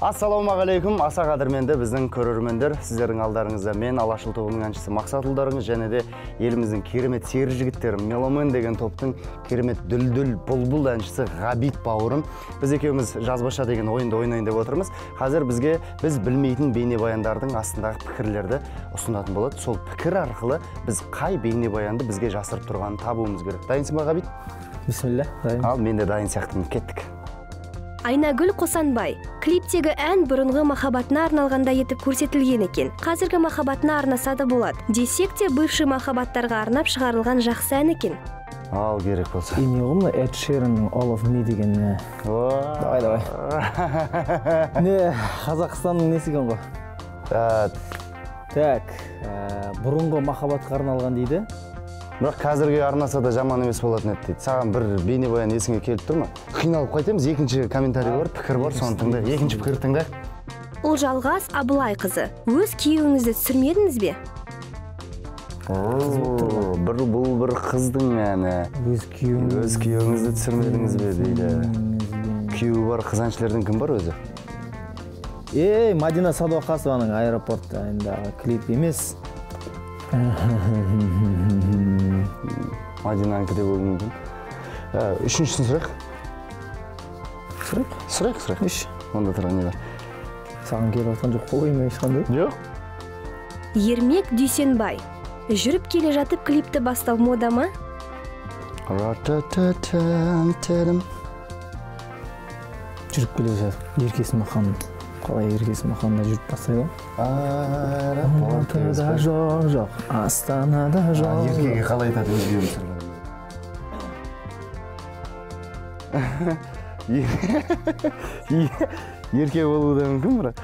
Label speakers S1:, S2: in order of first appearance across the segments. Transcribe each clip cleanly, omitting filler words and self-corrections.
S1: Ассалаумағалейкум, аса қадірменді біздің көрермендер. Сіздердің алдарыңызда мен Алашыл тобының әншісі Мақсат Ұлдарыңыз және де еліміздің керемет сері жігіттері Меломен деген топтың керемет дүлдүл бұлбұл әншісі Ғабит бауырым. Біз екеуміз жазбаша деген ойынды ойнайын деп отырмыз. Қазір бізге біз білмейтін бейнебаяндардың астындағы пікірлерді ұсынатын болады. Сол пікір арқылы біз қай бейнебаянды бізге жасырып тұрғанын табуымыз керек. Дайынсың ба, Ғабит?
S2: Бисмилля, дайын.
S1: Ал, мен де дайын сияқтымын, кеттік.
S3: Айнагүл Қосанбай. Клиптегі ән бұрынғы махаббатына арналғанда етіп көрсетілген екен. Қазіргі махаббатына арнаса да болады. Десек те бывший махаббаттарға арнап шығарылған жақсы ән екен.
S1: Ал, керек болса.
S2: Не ғымна Эд Шеранның All of Me деген. Давай. Не, Қазақстанның несіген ғой? Так, бұрынғы махаббатқа арналған дейді.
S1: Бірақ қазірге арнаса да жаман емес болатын еді дейді. Саған бір бейнебаян есіңе келіп тұр ма? Қиналып қайтеміз, екінші комментарий бар, пікір бар, соны тыңдайық. Екінші пікір тыңдайық.
S3: Ұлжалғас Абылай қызы. Өз күйеуіңізді түсірмедіңіз бе?
S1: Бұл бір қыздың әні.
S2: Өз
S1: күйеуіңізді түсірмедіңіз бе дейді. Күйеуі бар қыз әншілердің кім бар өзі?
S2: Мадина Садуақасованың аэропортта айындағы клип емес.
S1: Мадинанікі де болуы мүмкін. Үшіншісін сұрайық. Сұрайық. Онда тұрған не бар?
S2: Саған келіп отқан жоқ қоймай ешқандай?
S1: Жоқ.
S3: Ермек Дүйсенбай. Жүріп келе жатып клипті бастау мода ма?
S2: Жүріп келе жатып Еркесін Махан. Қалай Еркесін Маханда жүріп бастайды? Алматыда жоқ, Астанада жоқ.
S1: Еркеге қалай айтады өзгеріп тұрған? Ерке болуы да мүмкін бірақ?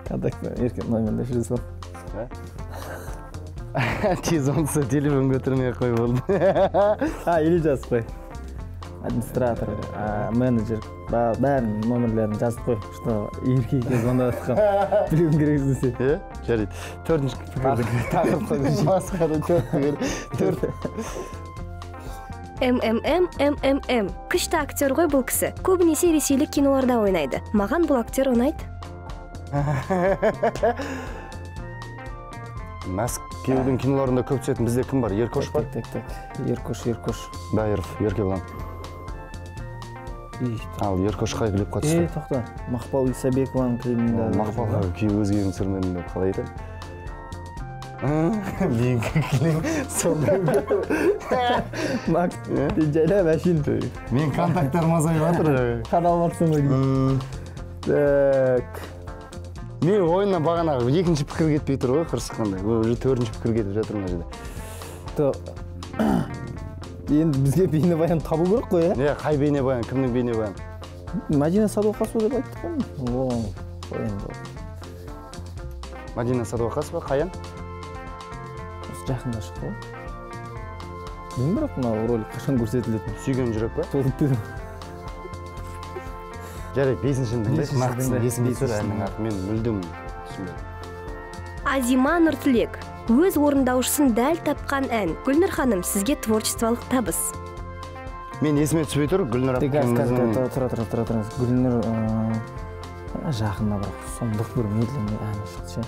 S2: Контакт ерке номерді жүре сал.
S1: Тез онысы телефон көтермей қой болды.
S2: Или жазып қой. Администратор, менеджер, бәрін номерлерін жазып қой, что еркеге звондап жатқан білуім керек десе.
S1: Жарайды. Төртінші пікір. Масқара төрт.
S3: МММ. Күшті актер ғой бұл кісі. Көбінесе ресейлік киноларда ойнайды. Маған бұл актер ұнайды.
S1: Мәскеудің киноларында көп түсетін бізде кім бар? Еркош бар?
S2: Еркош.
S1: Байыров, ерке болам. Ал, Еркош қай клипқа түсті?
S2: Тоқта, Мақпал Исабекованың клипінде.
S1: Мақпалға күйеуі өзгенің түсірмедің деп қалай айтады? Менің клип сондай.
S2: Макс, жайлап әшін.
S1: Мен контакттарым азайып жатыр.
S2: Қадал батсын ғой. Так.
S1: Мен ойыннан бағана екінші пікір кетпей тұр ғой, қырсыққандай. Уже төртінші пікір кетіп жатыр мына жерде.
S2: Енді бізге бейнебаян табу керек қой,
S1: е? Қай бейнебаян, кімнің бейнебаян?
S2: Мадина Садуақасова деп айттық қой.
S1: Мадина Садуақасова қай ән?
S2: Осы жақында шықты ғой. Білмеймін бірақ мына ролик қашан көрсетілетін.
S1: Сүйген жүрек па?
S2: Толып
S1: Жарайды, бесіншін тыңдайық. Нақтысын есімде тұр әннің аты. Мен мүлдем түсінбедім.
S3: Азима Нұртілек. Өз орындаушысын дәл тапқан ән. Гүлнұр ханым, сізге творчестволық табыс.
S1: Мен есіме түспей тұр, Гүлнұр апкеміздің...
S2: Тұра. Гүлнұр жақында бірақ сұмдық бір медленме әні шықты.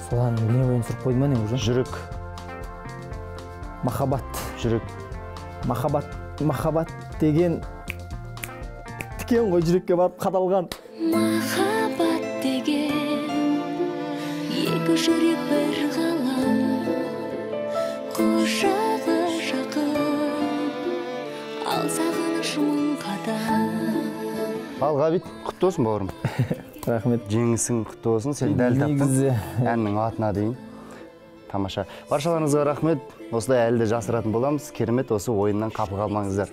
S2: Сол әнің бейнебаян түсіріп қойды ма не уже?
S1: Жүрек.
S2: Махаббат.
S1: Жүрек.
S2: Махаббат деген тікен ғой жүрекке барып қадалған.
S4: Махаббат деген екі жүрек бір ғалам, құшағы жақын, ал сағыныш мың қадам.
S1: Ал, Ғабит, құтты болсын бауырым.
S2: Рахмет.
S1: Жеңісің құтты болсын, сен дәл таптың әннің атына дейін. Тамаша. Баршаларыңызға рахмет. Осылай әлі де жасыратын боламыз. Керемет, осы ойыннан қапы қалмаңыздар.